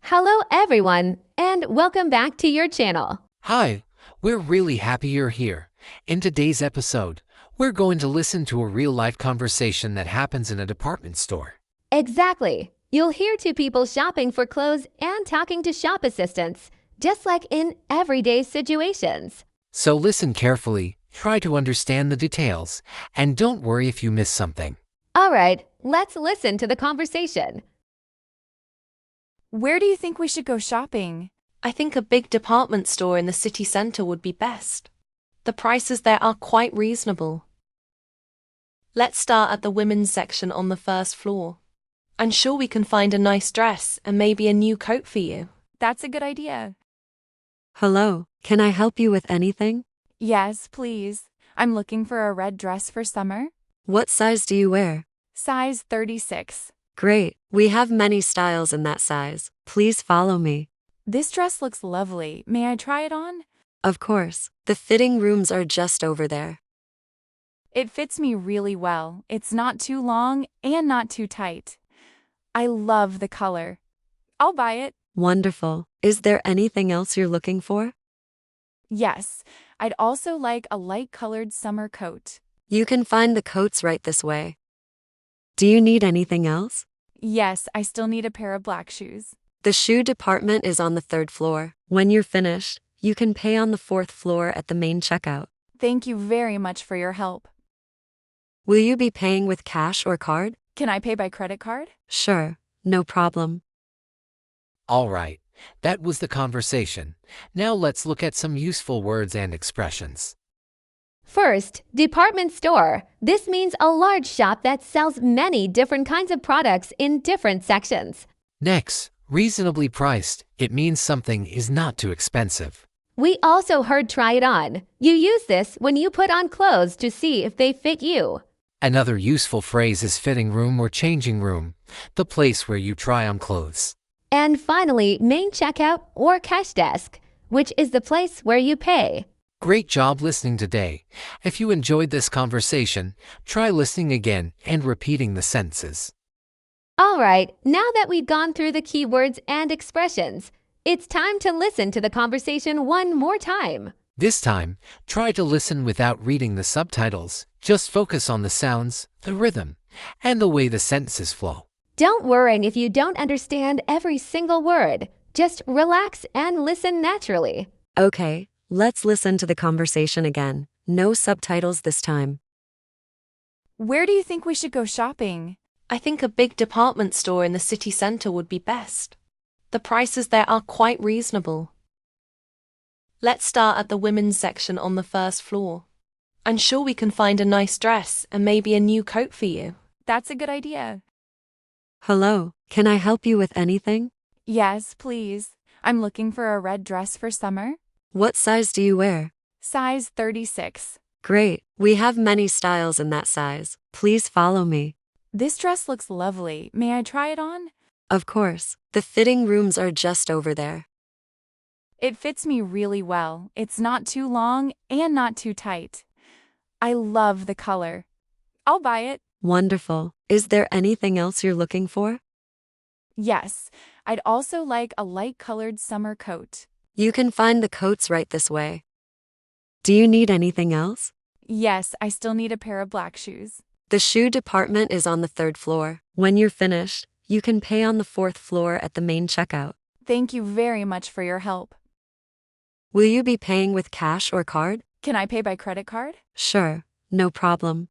Hello everyone, and welcome back to your channel. Hi, we're really happy you're here. In today's episode, we're going to listen to a real-life conversation that happens in a department store. Exactly. You'll hear two people shopping for clothes and talking to shop assistants, just like in everyday situations. So listen carefully, try to understand the details, and don't worry if you miss something. All right, let's listen to the conversation. Where do you think we should go shopping? I think a big department store in the city centre would be best. The prices there are quite reasonable. Let's start at the women's section on the first floor. I'm sure we can find a nice dress and maybe a new coat for you. That's a good idea. Hello, can I help you with anything? Yes, please. I'm looking for a red dress for summer. What size do you wear? Size 36. Great, we have many styles in that size. Please follow me. This dress looks lovely. May I try it on? Of course, the fitting rooms are just over there. It fits me really well. It's not too long and not too tight. I love the color. I'll buy it. Wonderful. Is there anything else you're looking for? Yes, I'd also like a light-colored summer coat. You can find the coats right this way. Do you need anything else? Yes, I still need a pair of black shoes. The shoe department is on the 3rd floor. When you're finished, you can pay on the 4th floor at the main checkout. Thank you very much for your help. Will you be paying with cash or card? Can I pay by credit card? Sure, no problem. All right, that was the conversation. Now let's look at some useful words and expressions. First, department store. This means a large shop that sells many different kinds of products in different sections. Next, reasonably priced. It means something is not too expensive. We also heard try it on. You use this when you put on clothes to see if they fit you. Another useful phrase is fitting room or changing room, the place where you try on clothes. And finally, main checkout or cash desk, which is the place where you pay. Great job listening today. If you enjoyed this conversation, try listening again and repeating the sentences. All right, now that we've gone through the keywords and expressions, it's time to listen to the conversation one more time. This time, try to listen without reading the subtitles. Just focus on the sounds, the rhythm, and the way the sentences flow. Don't worry if you don't understand every single word. Just relax and listen naturally. Okay, let's listen to the conversation again. No subtitles this time. Where do you think we should go shopping? I think a big department store in the city centre would be best. The prices there are quite reasonable. Let's start at the women's section on the first floor. I'm sure we can find a nice dress and maybe a new coat for you. That's a good idea. Hello, can I help you with anything? Yes, please. I'm looking for a red dress for summer. What size do you wear? Size 36. Great, we have many styles in that size. Please follow me. This dress looks lovely. May I try it on? Of course, the fitting rooms are just over there. It fits me really well. It's not too long and not too tight. I love the color. I'll buy it. Wonderful. Is there anything else you're looking for? Yes, I'd also like a light-colored summer coat. You can find the coats right this way. Do you need anything else? Yes, I still need a pair of black shoes. The shoe department is on the 3rd floor. When you're finished, you can pay on the 4th floor at the main checkout. Thank you very much for your help. Will you be paying with cash or card? Can I pay by credit card? Sure, no problem.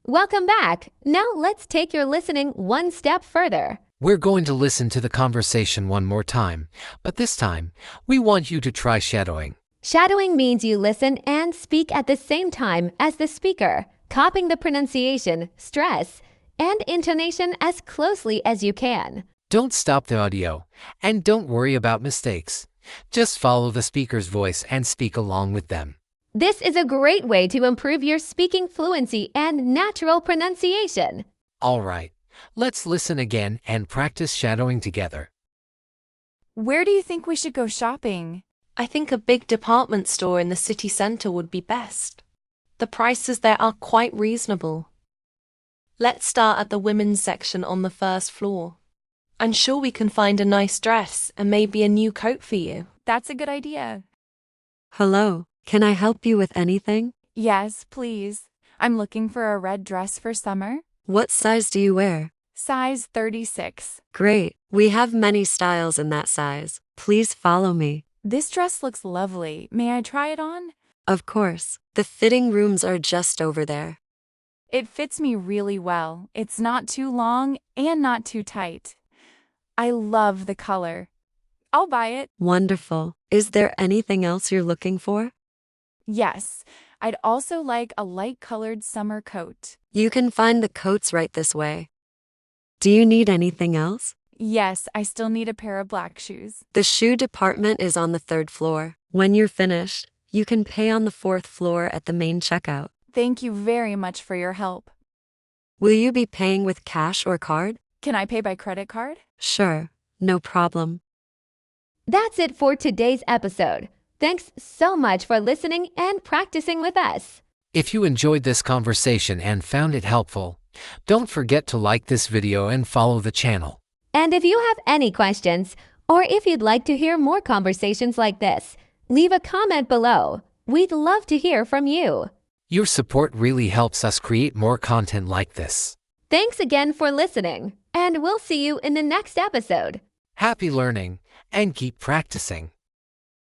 Welcome back. Now let's take your listening one step further. We're going to listen to the conversation one more time, but this time, we want you to try shadowing. Shadowing means you listen and speak at the same time as the speaker, copying the pronunciation, stress, and intonation as closely as you can. Don't stop the audio, and don't worry about mistakes. Just follow the speaker's voice and speak along with them. This is a great way to improve your speaking fluency and natural pronunciation. All right, let's listen again and practice shadowing together. Where do you think we should go shopping? I think a big department store in the city centre would be best. The prices there are quite reasonable. Let's start at the women's section on the first floor. I'm sure we can find a nice dress and maybe a new coat for you. That's a good idea. Hello, can I help you with anything? Yes, please. I'm looking for a red dress for summer. What size do you wear? Size 36. Great, we have many styles in that size. Please follow me. This dress looks lovely. May I try it on? Of course, the fitting rooms are just over there. It fits me really well. It's not too long and not too tight. I love the color. I'll buy it. Wonderful. Is there anything else you're looking for? Yes, I'd also like a light-colored summer coat. You can find the coats right this way. Do you need anything else? Yes, I still need a pair of black shoes. The shoe department is on the 3rd floor. When you're finished, you can pay on the 4th floor at the main checkout. Thank you very much for your help. Will you be paying with cash or card? Can I pay by credit card? Sure, no problem. That's it for today's episode. Thanks so much for listening and practicing with us. If you enjoyed this conversation and found it helpful, don't forget to like this video and follow the channel. And if you have any questions, or if you'd like to hear more conversations like this, leave a comment below. We'd love to hear from you. Your support really helps us create more content like this. Thanks again for listening, and we'll see you in the next episode. Happy learning, and keep practicing.